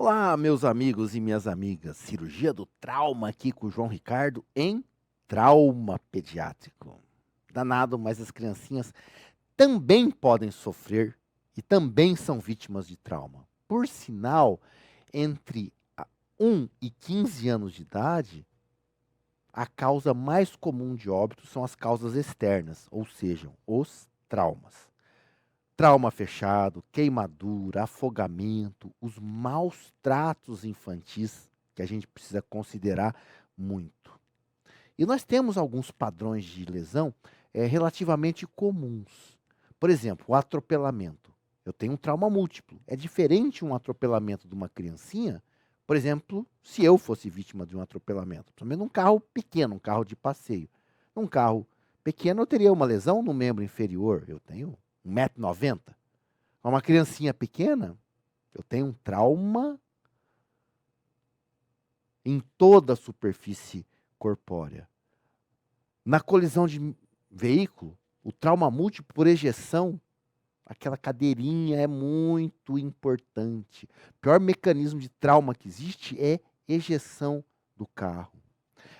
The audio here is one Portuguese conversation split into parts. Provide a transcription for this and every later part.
Olá, meus amigos e minhas amigas. Cirurgia do trauma aqui com o João Ricardo em trauma pediátrico. Danado, mas as criancinhas também podem sofrer e também são vítimas de trauma. Por sinal, entre 1 e 15 anos de idade, a causa mais comum de óbito são as causas externas, ou seja, os traumas. Trauma fechado, queimadura, afogamento, os maus tratos infantis que a gente precisa considerar muito. E nós temos alguns padrões de lesão relativamente comuns. Por exemplo, o atropelamento. Eu tenho um trauma múltiplo. É diferente um atropelamento de uma criancinha, por exemplo, se eu fosse vítima de um atropelamento. Principalmente num carro pequeno, um carro de passeio. Num carro pequeno eu teria uma lesão no membro inferior. Eu tenho 1,90 m. Uma criancinha pequena, eu tenho um trauma em toda a superfície corpórea. Na colisão de veículo, o trauma múltiplo por ejeção, aquela cadeirinha é muito importante. O pior mecanismo de trauma que existe é ejeção do carro.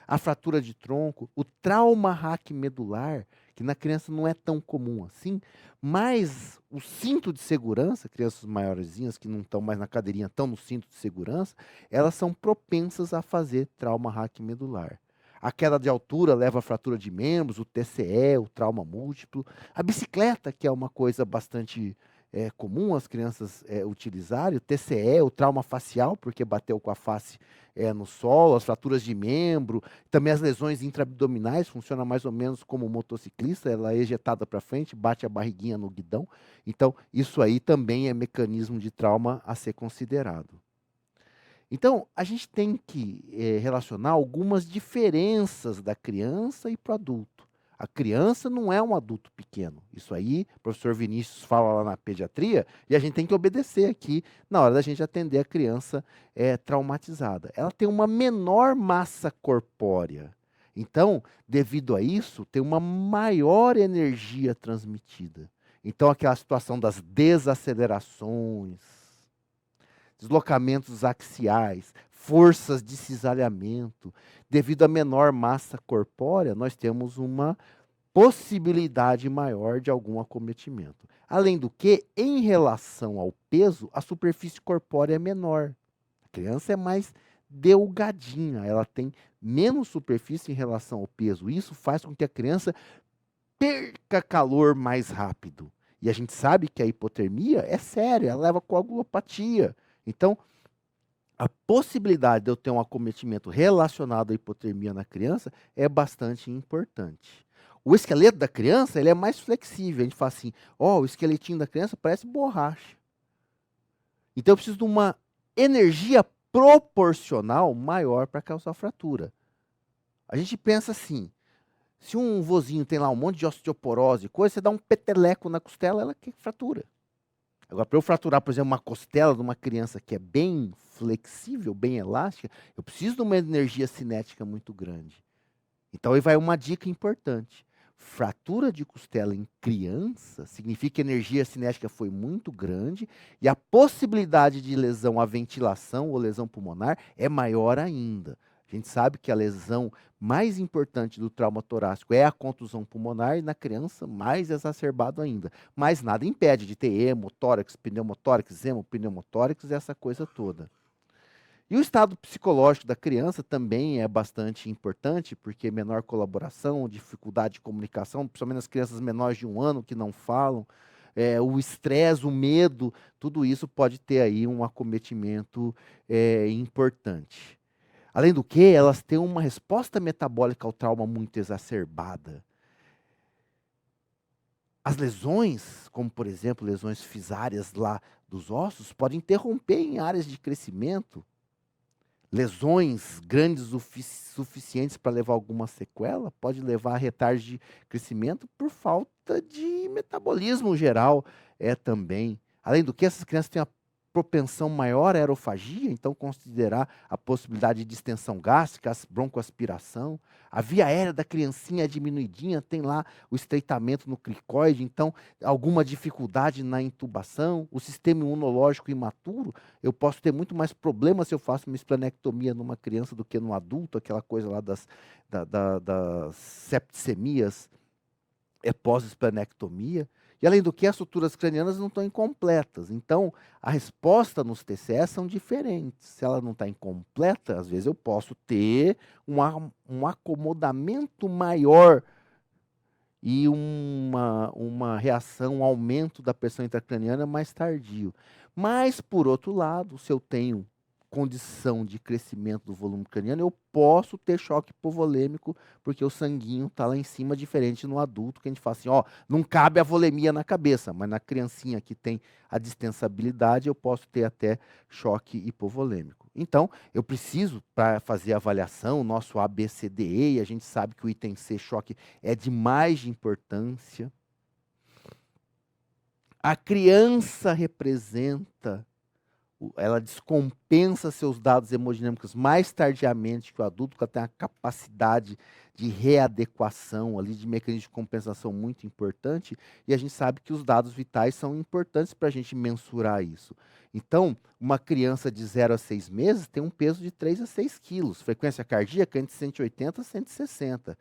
A fratura de tronco, o trauma raquimedular, que na criança não é tão comum assim, mas o cinto de segurança, crianças maiorzinhas que não estão mais na cadeirinha, estão no cinto de segurança, elas são propensas a fazer trauma raquimedular. A queda de altura leva a fratura de membros, o TCE, o trauma múltiplo. A bicicleta, que é uma coisa bastante comum as crianças utilizarem, o TCE, o trauma facial, porque bateu com a face no solo, as fraturas de membro, também as lesões intraabdominais, funciona mais ou menos como um motociclista, ela é ejetada para frente, bate a barriguinha no guidão. Então, isso aí também é mecanismo de trauma a ser considerado. Então, a gente tem que relacionar algumas diferenças da criança e para o adulto. A criança não é um adulto pequeno. Isso aí, o professor Vinícius fala lá na pediatria, e a gente tem que obedecer aqui na hora da gente atender a criança traumatizada. Ela tem uma menor massa corpórea. Então, devido a isso, tem uma maior energia transmitida. Então, aquela situação das desacelerações, deslocamentos axiais, forças de cisalhamento. Devido à menor massa corpórea, nós temos uma possibilidade maior de algum acometimento. Além do que, em relação ao peso, a superfície corpórea é menor. A criança é mais delgadinha, ela tem menos superfície em relação ao peso. Isso faz com que a criança perca calor mais rápido. E a gente sabe que a hipotermia é séria, ela leva a coagulopatia. Então, a possibilidade de eu ter um acometimento relacionado à hipotermia na criança é bastante importante. O esqueleto da criança ele é mais flexível. A gente fala assim, o esqueletinho da criança parece borracha. Então, eu preciso de uma energia proporcional maior para causar fratura. A gente pensa assim, se um vozinho tem lá um monte de osteoporose e coisa, você dá um peteleco na costela, ela que fratura. Agora, para eu fraturar, por exemplo, uma costela de uma criança que é bem flexível, bem elástica, eu preciso de uma energia cinética muito grande. Então, aí vai uma dica importante. Fratura de costela em criança significa que a energia cinética foi muito grande e a possibilidade de lesão à ventilação ou lesão pulmonar é maior ainda. A gente sabe que a lesão mais importante do trauma torácico é a contusão pulmonar e na criança mais exacerbado ainda. Mas nada impede de ter hemotórax, pneumotórax, hemopneumotórax, essa coisa toda. E o estado psicológico da criança também é bastante importante, porque menor colaboração, dificuldade de comunicação, principalmente nas crianças menores de 1 ano que não falam, o estresse, o medo, tudo isso pode ter aí um acometimento importante. Além do que, elas têm uma resposta metabólica ao trauma muito exacerbada. As lesões, como por exemplo lesões fisárias lá dos ossos, podem interromper em áreas de crescimento. Lesões grandes o suficientes para levar alguma sequela, pode levar a retardo de crescimento por falta de metabolismo geral também. Além do que, essas crianças têm uma propensão maior à aerofagia, então considerar a possibilidade de distensão gástrica, broncoaspiração. A via aérea da criancinha é diminuidinha, tem lá o estreitamento no cricoide, então alguma dificuldade na intubação. O sistema imunológico imaturo, eu posso ter muito mais problemas se eu faço uma esplenectomia numa criança do que no adulto, aquela coisa lá das septicemias pós-esplenectomia. E, além do que, as suturas cranianas não estão incompletas. Então, a resposta nos TCE são diferentes. Se ela não está incompleta, às vezes eu posso ter um acomodamento maior e uma reação, um aumento da pressão intracraniana mais tardio. Mas, por outro lado, se eu tenho condição de crescimento do volume craniano, eu posso ter choque hipovolêmico, porque o sanguinho está lá em cima, diferente no adulto, que a gente fala assim, ó, não cabe a volemia na cabeça, mas na criancinha que tem a distensabilidade, eu posso ter até choque hipovolêmico. Então, eu preciso, para fazer a avaliação, o nosso ABCDE, e a gente sabe que o item C, choque, é de mais de importância. A criança representa, ela descompensa seus dados hemodinâmicos mais tardiamente que o adulto, porque ela tem uma capacidade de readequação ali, de mecanismo de compensação muito importante, e a gente sabe que os dados vitais são importantes para a gente mensurar isso. Então, uma criança de 0 a 6 meses tem um peso de 3 a 6 quilos, frequência cardíaca entre 180 a 160.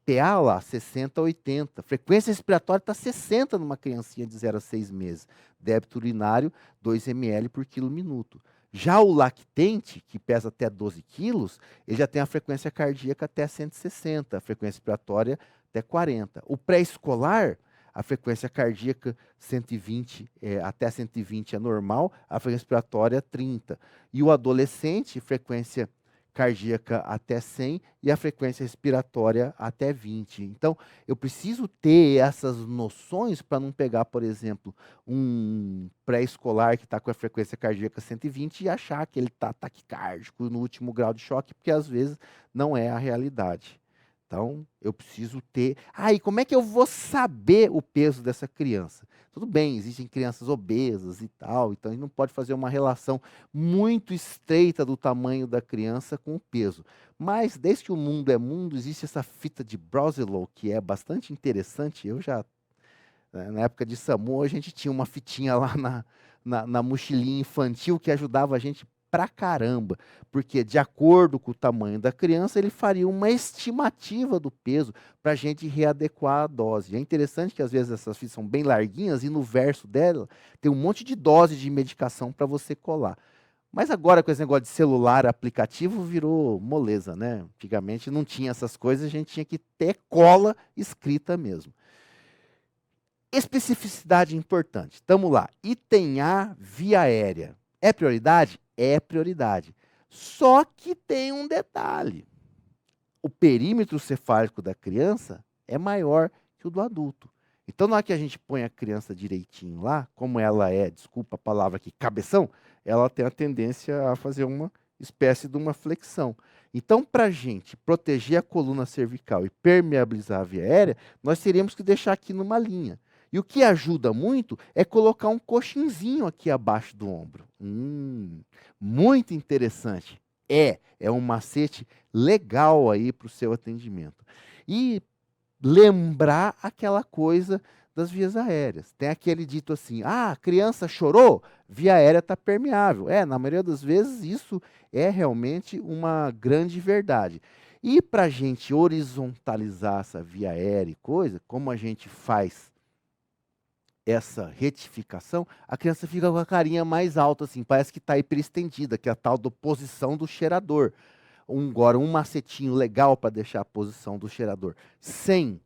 PA lá, 60 a 80. Frequência respiratória está 60 numa criancinha de 0 a 6 meses. Débito urinário, 2 ml por quilo minuto. Já o lactente, que pesa até 12 quilos, ele já tem a frequência cardíaca até 160, a frequência respiratória até 40. O pré-escolar, a frequência cardíaca 120, até 120 é normal, a frequência respiratória 30. E o adolescente, frequência cardíaca até 100 e a frequência respiratória até 20. Então, eu preciso ter essas noções para não pegar, por exemplo, um pré-escolar que está com a frequência cardíaca 120 e achar que ele está taquicárdico no último grau de choque, porque às vezes não é a realidade. Então, eu preciso ter... e como é que eu vou saber o peso dessa criança? Tudo bem, existem crianças obesas e tal, então a gente não pode fazer uma relação muito estreita do tamanho da criança com o peso. Mas, desde que o mundo é mundo, existe essa fita de Brauslow, que é bastante interessante. Eu já, na época de SAMU, a gente tinha uma fitinha lá na mochilinha infantil que ajudava a gente pra caramba, porque de acordo com o tamanho da criança, ele faria uma estimativa do peso para a gente readequar a dose. É interessante que às vezes essas fitas são bem larguinhas e no verso dela tem um monte de dose de medicação para você colar. Mas agora com esse negócio de celular, aplicativo, virou moleza, né? Antigamente não tinha essas coisas, a gente tinha que ter cola escrita mesmo. Especificidade importante. Estamos lá. Item A, via aérea. É prioridade? É prioridade. Só que tem um detalhe. O perímetro cefálico da criança é maior que o do adulto. Então, na hora que a gente põe a criança direitinho lá, como ela é, desculpa a palavra aqui, cabeção, ela tem a tendência a fazer uma espécie de uma flexão. Então, para a gente proteger a coluna cervical e permeabilizar a via aérea, nós teríamos que deixar aqui numa linha. E o que ajuda muito é colocar um coxinzinho aqui abaixo do ombro. Muito interessante. É um macete legal aí para o seu atendimento. E lembrar aquela coisa das vias aéreas. Tem aquele dito assim, a criança chorou, via aérea está permeável. Na maioria das vezes isso é realmente uma grande verdade. E para a gente horizontalizar essa via aérea e coisa, como a gente faz essa retificação, a criança fica com a carinha mais alta, assim, parece que está hiperestendida, que é a tal da posição do cheirador. Agora, um macetinho legal para deixar a posição do cheirador sem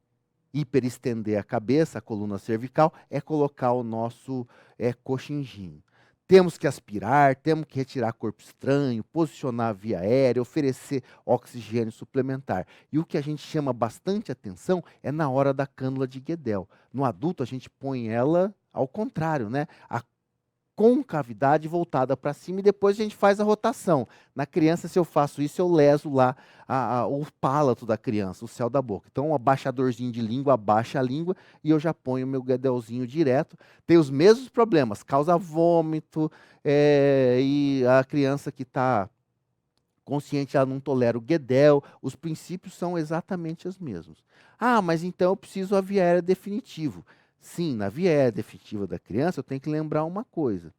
hiperestender a cabeça, a coluna cervical, é colocar o nosso coxinginho. Temos que aspirar, temos que retirar corpo estranho, posicionar a via aérea, oferecer oxigênio suplementar. E o que a gente chama bastante atenção é na hora da cânula de Guedel. No adulto, a gente põe ela ao contrário, né? A concavidade voltada para cima e depois a gente faz a rotação. Na criança, se eu faço isso, eu leso lá o palato da criança, o céu da boca. Então, um abaixadorzinho de língua, abaixa a língua e eu já ponho o meu guedelzinho direto. Tem os mesmos problemas, causa vômito, e a criança que está consciente, ela não tolera o guedel, os princípios são exatamente os mesmos. Ah, mas então eu preciso a via aérea definitivo. Sim, na via aérea definitiva da criança eu tenho que lembrar uma coisa.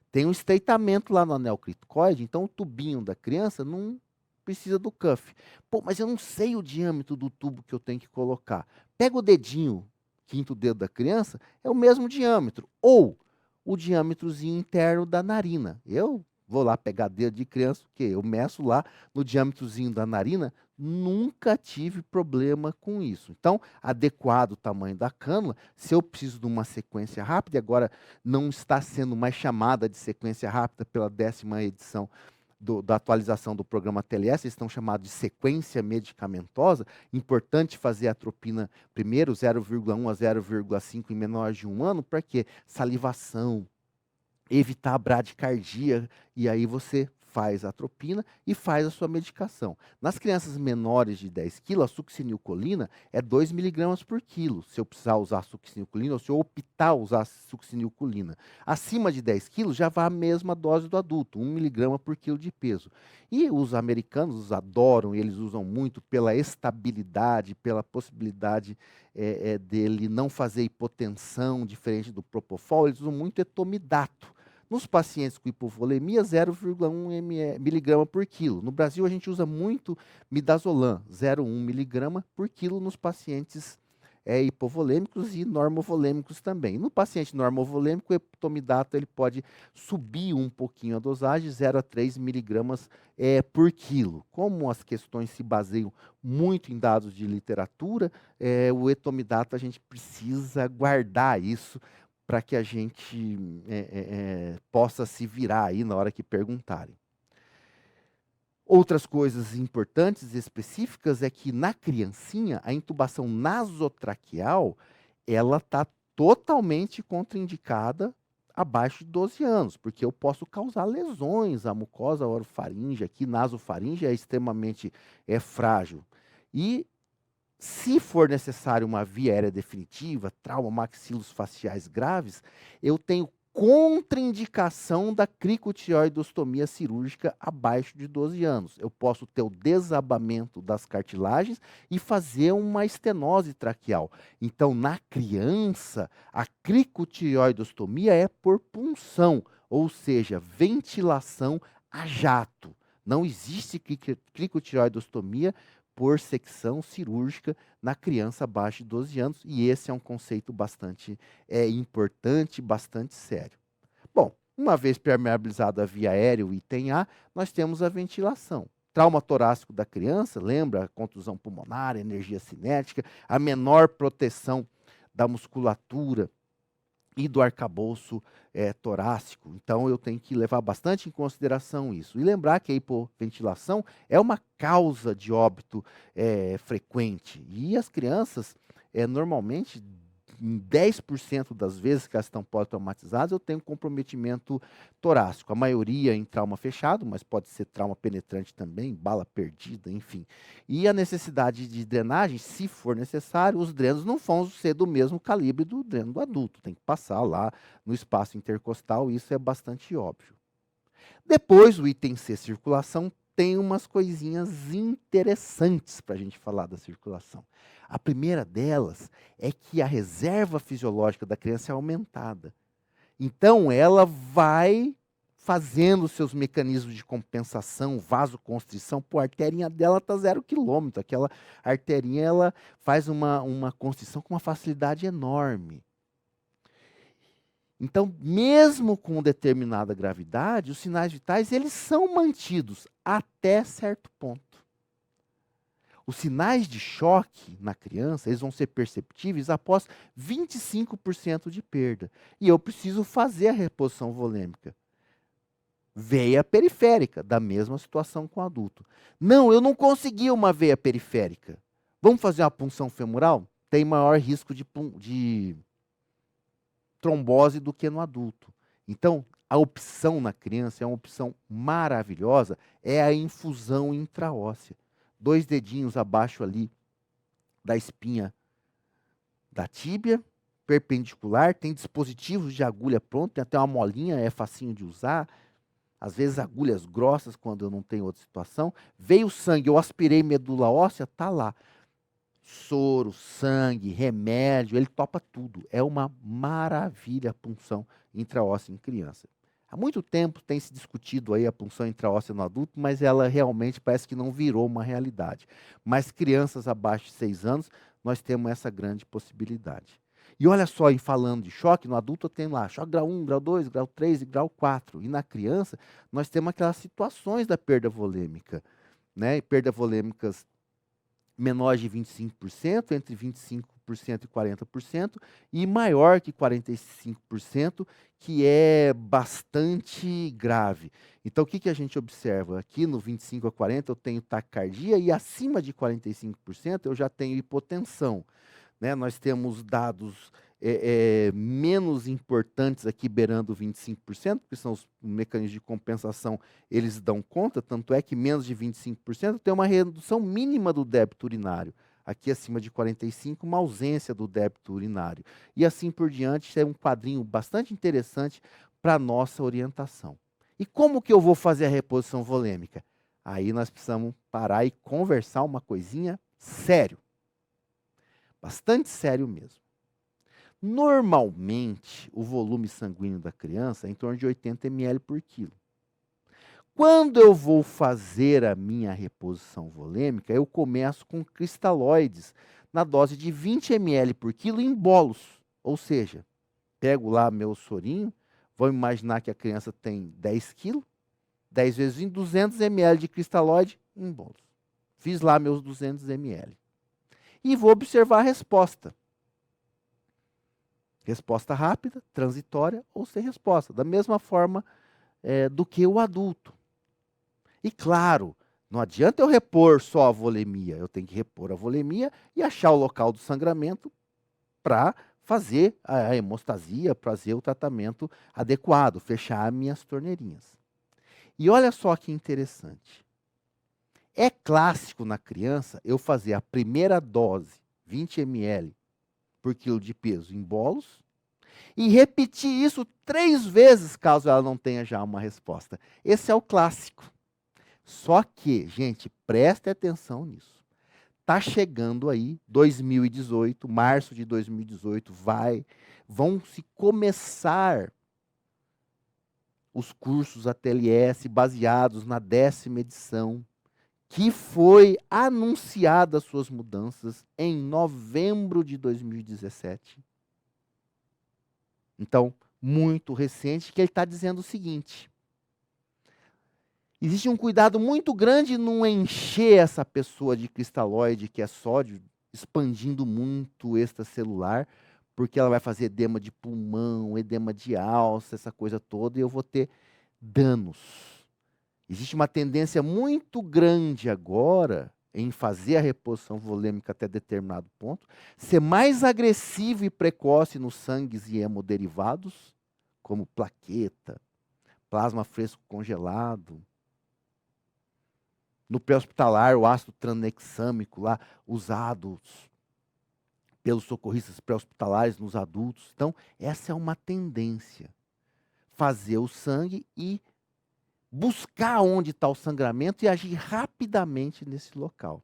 Tem um estreitamento lá no anel criticoide, então o tubinho da criança não precisa do cuff. Pô, mas eu não sei o diâmetro do tubo que eu tenho que colocar. Pega o dedinho, quinto dedo da criança, é o mesmo diâmetro. Ou o diâmetrozinho interno da narina. Eu vou lá pegar dedo de criança, o quê? Eu meço lá no diâmetrozinho da narina, nunca tive problema com isso. Então, adequado o tamanho da cânula, se eu preciso de uma sequência rápida, e agora não está sendo mais chamada de sequência rápida pela 10ª edição da atualização do programa TLS, eles estão chamados de sequência medicamentosa. Importante fazer a atropina primeiro, 0,1 a 0,5 em menores de 1 ano, para quê? Salivação, evitar a bradicardia, e aí você faz a atropina e faz a sua medicação. Nas crianças menores de 10 quilos, a succinilcolina é 2 miligramas por quilo, se eu precisar usar succinilcolina ou se eu optar usar succinilcolina. Acima de 10 quilos já vai a mesma dose do adulto, 1 miligrama por quilo de peso. E os americanos adoram, eles usam muito pela estabilidade, pela possibilidade dele não fazer hipotensão, diferente do propofol, eles usam muito etomidato. Nos pacientes com hipovolemia, 0,1 miligrama por quilo. No Brasil, a gente usa muito midazolam, 0,1 miligrama por quilo nos pacientes hipovolêmicos e normovolêmicos também. No paciente normovolêmico, o etomidato ele pode subir um pouquinho a dosagem, 0 a 3 miligramas por quilo. Como as questões se baseiam muito em dados de literatura, o etomidato a gente precisa guardar isso para que a gente possa se virar aí na hora que perguntarem. Outras coisas importantes e específicas é que na criancinha, a intubação nasotraqueal, ela está totalmente contraindicada abaixo de 12 anos, porque eu posso causar lesões à mucosa orofaringe, aqui nasofaringe é extremamente frágil. E se for necessário uma via aérea definitiva, trauma maxilofaciais graves, eu tenho contraindicação da cricotireoidostomia cirúrgica abaixo de 12 anos. Eu posso ter o desabamento das cartilagens e fazer uma estenose traqueal. Então, na criança, a cricotireoidostomia é por punção, ou seja, ventilação a jato. Não existe cricotireoidostomia por secção cirúrgica na criança abaixo de 12 anos, e esse é um conceito bastante importante, bastante sério. Bom, uma vez permeabilizado a via aérea, o item A, nós temos a ventilação. Trauma torácico da criança, lembra? A contusão pulmonar, energia cinética, a menor proteção da musculatura e do arcabouço torácico. Então, eu tenho que levar bastante em consideração isso. E lembrar que a hipoventilação é uma causa de óbito frequente. E as crianças, normalmente, em 10% das vezes que elas estão pós-traumatizadas, eu tenho comprometimento torácico. A maioria em trauma fechado, mas pode ser trauma penetrante também, bala perdida, enfim. E a necessidade de drenagem, se for necessário, os drenos não vão ser do mesmo calibre do dreno do adulto. Tem que passar lá no espaço intercostal, isso é bastante óbvio. Depois, o item C, circulação, tem umas coisinhas interessantes para a gente falar da circulação. A primeira delas é que a reserva fisiológica da criança é aumentada. Então, ela vai fazendo seus mecanismos de compensação, vasoconstrição. Pô, a arterinha dela está 0 quilômetro. Aquela arterinha ela faz uma constrição com uma facilidade enorme. Então, mesmo com determinada gravidade, os sinais vitais eles são mantidos até certo ponto. Os sinais de choque na criança eles vão ser perceptíveis após 25% de perda. E eu preciso fazer a reposição volêmica. Veia periférica, da mesma situação com o adulto. Não, eu não consegui uma veia periférica. Vamos fazer uma punção femoral? Tem maior risco de trombose do que no adulto. Então, a opção na criança é uma opção maravilhosa, é a infusão intraóssea. 2 dedinhos abaixo ali da espinha da tíbia, perpendicular, tem dispositivos de agulha pronto, tem até uma molinha, é facinho de usar. Às vezes agulhas grossas quando eu não tenho outra situação. Veio sangue, eu aspirei medula óssea, tá lá. Soro, sangue, remédio, ele topa tudo. É uma maravilha a punção intraóssea em criança. Há muito tempo tem se discutido aí a punção intraóssea no adulto, mas ela realmente parece que não virou uma realidade. Mas crianças abaixo de 6 anos, nós temos essa grande possibilidade. E olha só, em falando de choque, no adulto eu tenho lá choque grau 1, grau 2, grau 3 e grau 4. E na criança, nós temos aquelas situações da perda volêmica, né? E perda volêmicas menor de 25%, entre 25% e 40%, e maior que 45%, que é bastante grave. Então, o que a gente observa? Aqui no 25 a 40 eu tenho taquicardia e acima de 45% eu já tenho hipotensão. Né? Nós temos dados menos importantes aqui beirando 25%, porque são os mecanismos de compensação, eles dão conta, tanto é que menos de 25% tem uma redução mínima do débito urinário. Aqui acima de 45%, uma ausência do débito urinário. E assim por diante, é um quadrinho bastante interessante para a nossa orientação. E como que eu vou fazer a reposição volêmica? Aí nós precisamos parar e conversar uma coisinha sério. Bastante sério mesmo. Normalmente, o volume sanguíneo da criança é em torno de 80 ml por quilo. Quando eu vou fazer a minha reposição volêmica, eu começo com cristalóides na dose de 20 ml por quilo em bolos. Ou seja, pego lá meu sorinho, vamos imaginar que a criança tem 10 quilos, 10 vezes 20, 200 ml de cristalóide em bolos. Fiz lá meus 200 ml. E vou observar a resposta. Resposta rápida, transitória ou sem resposta. Da mesma forma do que o adulto. E claro, não adianta eu repor só a volemia. Eu tenho que repor a volemia e achar o local do sangramento para fazer a hemostasia, para fazer o tratamento adequado, fechar minhas torneirinhas. E olha só que interessante. É clássico na criança eu fazer a primeira dose, 20 ml por quilo de peso em bolos, e repetir isso 3 vezes, caso ela não tenha já uma resposta. Esse é o clássico. Só que, gente, preste atenção nisso. Está chegando aí 2018, março de 2018, vão se começar os cursos ATLS baseados na 10ª edição, que foi anunciada as suas mudanças em novembro de 2017. Então, muito recente, que ele está dizendo o seguinte: existe um cuidado muito grande em não encher essa pessoa de cristalóide, que é sódio, expandindo muito o extracelular, porque ela vai fazer edema de pulmão, edema de alça, essa coisa toda, e eu vou ter danos. Existe uma tendência muito grande agora em fazer a reposição volêmica até determinado ponto, ser mais agressivo e precoce nos sangues e hemoderivados, como plaqueta, plasma fresco congelado. No pré-hospitalar, o ácido tranexâmico lá, usado pelos socorristas pré-hospitalares nos adultos. Então, essa é uma tendência. Fazer o sangue e buscar onde está o sangramento e agir rapidamente nesse local.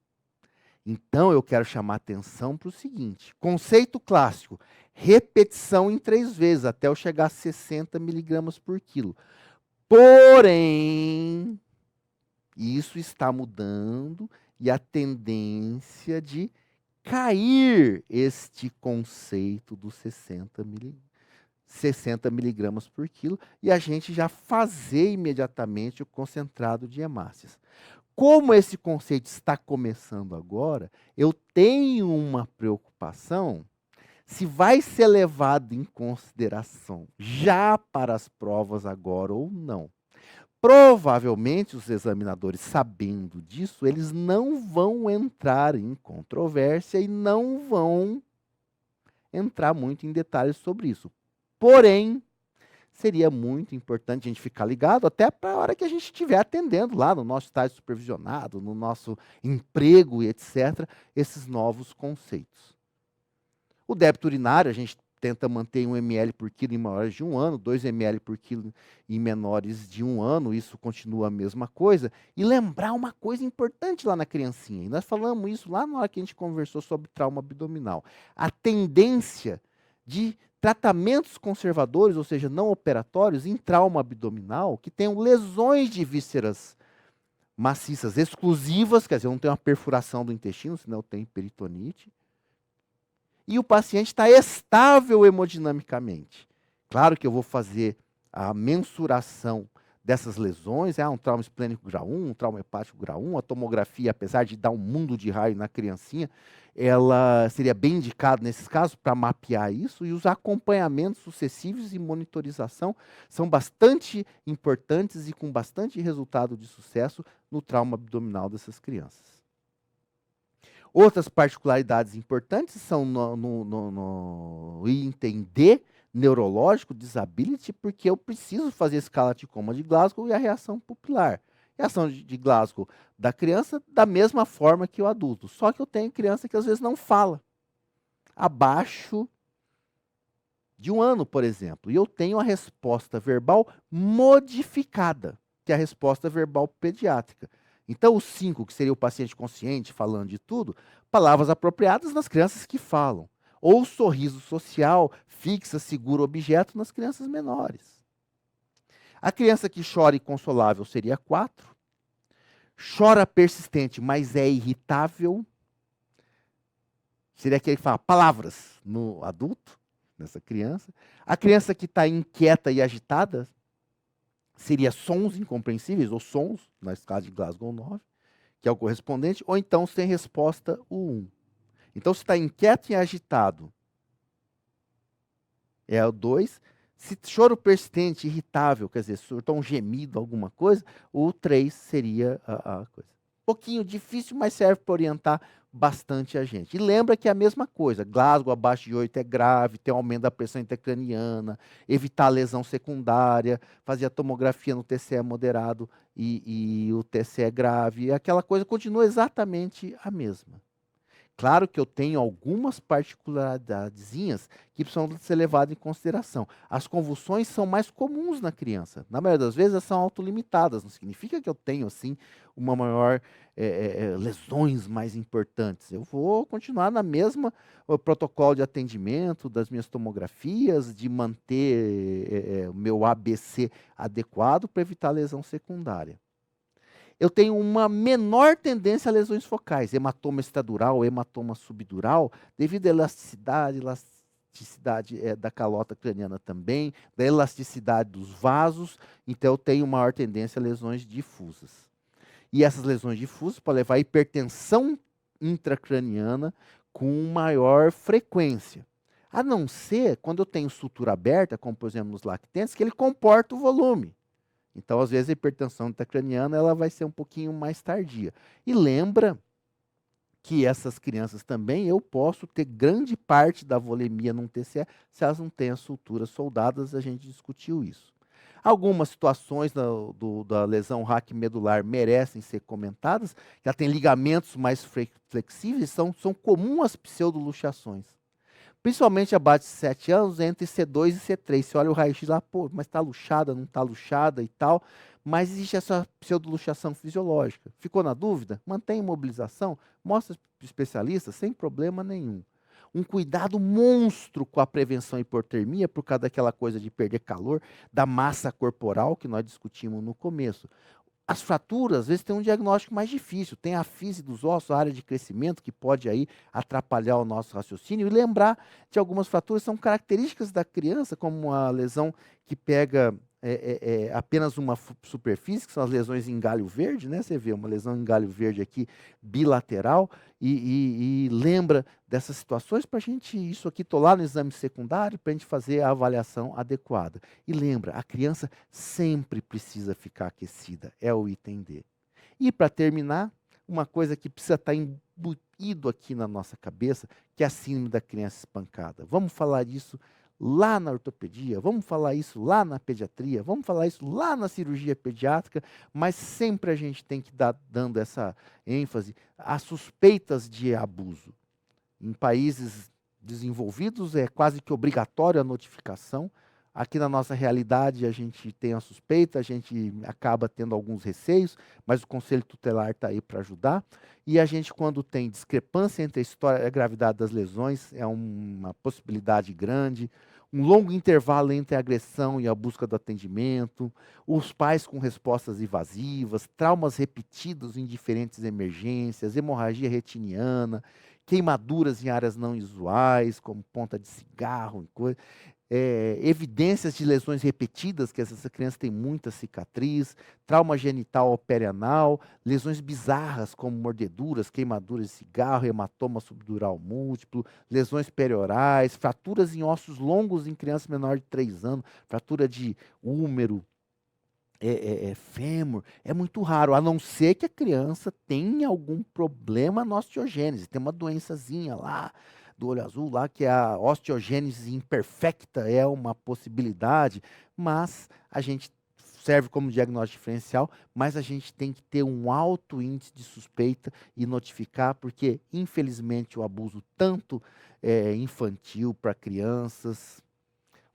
Então, eu quero chamar atenção para o seguinte: conceito clássico, repetição em 3 vezes, até eu chegar a 60 miligramas por quilo. Porém, isso está mudando e a tendência de cair este conceito dos 60 miligramas por quilo e a gente já fazer imediatamente o concentrado de hemácias. Como esse conceito está começando agora, eu tenho uma preocupação se vai ser levado em consideração já para as provas agora ou não. Provavelmente os examinadores, sabendo disso, eles não vão entrar em controvérsia e não vão entrar muito em detalhes sobre isso. Porém, seria muito importante a gente ficar ligado até para a hora que a gente estiver atendendo lá no nosso estágio supervisionado, no nosso emprego e etc., esses novos conceitos. O débito urinário, a gente tenta manter em 1 ml por quilo em maiores de 1 ano, 2 ml por quilo em menores de 1 ano, isso continua a mesma coisa. E lembrar uma coisa importante lá na criancinha, e nós falamos isso lá na hora que a gente conversou sobre trauma abdominal. A tendência de tratamentos conservadores, ou seja, não operatórios, em trauma abdominal, que tenham lesões de vísceras maciças exclusivas, quer dizer, eu não tenho uma perfuração do intestino, senão eu tenho peritonite, e o paciente está estável hemodinamicamente. Claro que eu vou fazer a mensuração dessas lesões, um trauma esplênico grau 1, um trauma hepático grau 1, a tomografia, apesar de dar um mundo de raio na criancinha, ela seria bem indicada nesses casos para mapear isso, e os acompanhamentos sucessivos e monitorização são bastante importantes e com bastante resultado de sucesso no trauma abdominal dessas crianças. Outras particularidades importantes são no item D, neurológico, disability, porque eu preciso fazer escala de coma de Glasgow e a reação pupilar. Reação de Glasgow da criança da mesma forma que o adulto, só que eu tenho criança que às vezes não fala. Abaixo de 1 ano, por exemplo, e eu tenho a resposta verbal modificada, que é a resposta verbal pediátrica. Então, o 5, que seria o paciente consciente, falando de tudo, palavras apropriadas nas crianças que falam. Ou sorriso social, fixa, segura objeto nas crianças menores. A criança que chora inconsolável seria 4. Chora persistente, mas é irritável. Seria aquele que fala palavras no adulto, nessa criança. A criança que está inquieta e agitada seria sons incompreensíveis, ou sons, na escala de Glasgow 9, que é o correspondente, ou então sem resposta, o 1. Então, se está inquieto e agitado, é o 2. Se choro persistente, irritável, quer dizer, surtou um gemido, alguma coisa, o 3 seria a coisa. Um pouquinho difícil, mas serve para orientar bastante a gente. E lembra que é a mesma coisa, Glasgow abaixo de 8 é grave, tem um aumento da pressão intracraniana, evitar lesão secundária, fazer a tomografia no TCE moderado e o TCE grave, aquela coisa continua exatamente a mesma. Claro que eu tenho algumas particularidadezinhas que precisam ser levadas em consideração. As convulsões são mais comuns na criança. Na maioria das vezes, elas são autolimitadas. Não significa que eu tenho, assim, uma maior lesões mais importantes. Eu vou continuar na mesma protocolo de atendimento, das minhas tomografias, de manter o meu ABC adequado para evitar lesão secundária. Eu tenho uma menor tendência a lesões focais, hematoma estadural, hematoma subdural, devido à elasticidade da calota craniana também, da elasticidade dos vasos, então eu tenho maior tendência a lesões difusas. E essas lesões difusas podem levar a hipertensão intracraniana com maior frequência. A não ser quando eu tenho sutura aberta, como por exemplo nos lactentes, que ele comporta o volume. Então, às vezes, a hipertensão intracraniana ela vai ser um pouquinho mais tardia. E lembra que essas crianças também, eu posso ter grande parte da volemia num TCE se elas não têm as suturas soldadas, a gente discutiu isso. Algumas situações da lesão raquimedular merecem ser comentadas, já tem ligamentos mais flexíveis, são comuns as pseudoluxações. Principalmente abaixo de 7 anos, entre C2 e C3. Você olha o raio-x lá, pô, mas está luxada, não está luxada e tal. Mas existe essa pseudoluxação fisiológica. Ficou na dúvida? Mantém imobilização, mostra para o especialista sem problema nenhum. Um cuidado monstro com a prevenção à hipotermia, por causa daquela coisa de perder calor, da massa corporal que nós discutimos no começo. As fraturas, às vezes, têm um diagnóstico mais difícil. Tem a fise dos ossos, a área de crescimento, que pode aí atrapalhar o nosso raciocínio. E lembrar de algumas fraturas são características da criança, como a lesão que pega apenas uma superfície, que são as lesões em galho verde, né? Você vê uma lesão em galho verde aqui, bilateral, e lembra dessas situações para a gente, isso aqui, estou lá no exame secundário, para a gente fazer a avaliação adequada. E lembra, a criança sempre precisa ficar aquecida, é o item D. E para terminar, uma coisa que precisa estar embutido aqui na nossa cabeça, que é a síndrome da criança espancada. Vamos falar disso lá na ortopedia, vamos falar isso lá na pediatria, vamos falar isso lá na cirurgia pediátrica, mas sempre a gente tem que dar dando essa ênfase às suspeitas de abuso. Em países desenvolvidos é quase que obrigatória a notificação. Aqui na nossa realidade a gente tem a suspeita, a gente acaba tendo alguns receios, mas o Conselho Tutelar está aí para ajudar. E a gente, quando tem discrepância entre a história e a gravidade das lesões, é uma possibilidade grande. Um longo intervalo entre a agressão e a busca do atendimento, os pais com respostas evasivas, traumas repetidos em diferentes emergências, hemorragia retiniana, queimaduras em áreas não usuais, como ponta de cigarro, evidências de lesões repetidas, que essa criança tem muita cicatriz, trauma genital ou perianal, lesões bizarras como mordeduras, queimaduras de cigarro, hematoma subdural múltiplo, lesões periorais, fraturas em ossos longos em crianças menores de 3 anos, fratura de úmero, fêmur, é muito raro, a não ser que a criança tenha algum problema na osteogênese, tem uma doençazinha lá do olho azul lá, que é a osteogênese imperfecta, é uma possibilidade, mas a gente serve como diagnóstico diferencial, mas a gente tem que ter um alto índice de suspeita e notificar, porque infelizmente o abuso tanto infantil para crianças,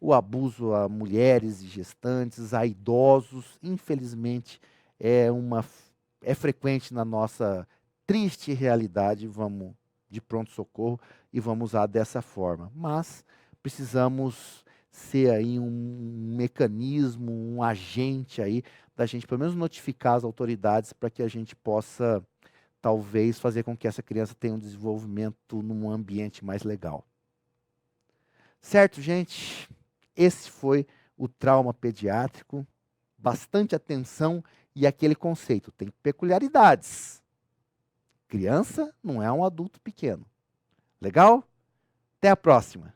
o abuso a mulheres e gestantes, a idosos, infelizmente, é frequente na nossa triste realidade, vamos de pronto-socorro e vamos usar dessa forma. Mas precisamos ser aí um mecanismo, um agente aí, da gente pelo menos notificar as autoridades para que a gente possa, talvez, fazer com que essa criança tenha um desenvolvimento num ambiente mais legal. Certo, gente? Esse foi o trauma pediátrico. Bastante atenção e aquele conceito tem peculiaridades. Criança não é um adulto pequeno. Legal? Até a próxima.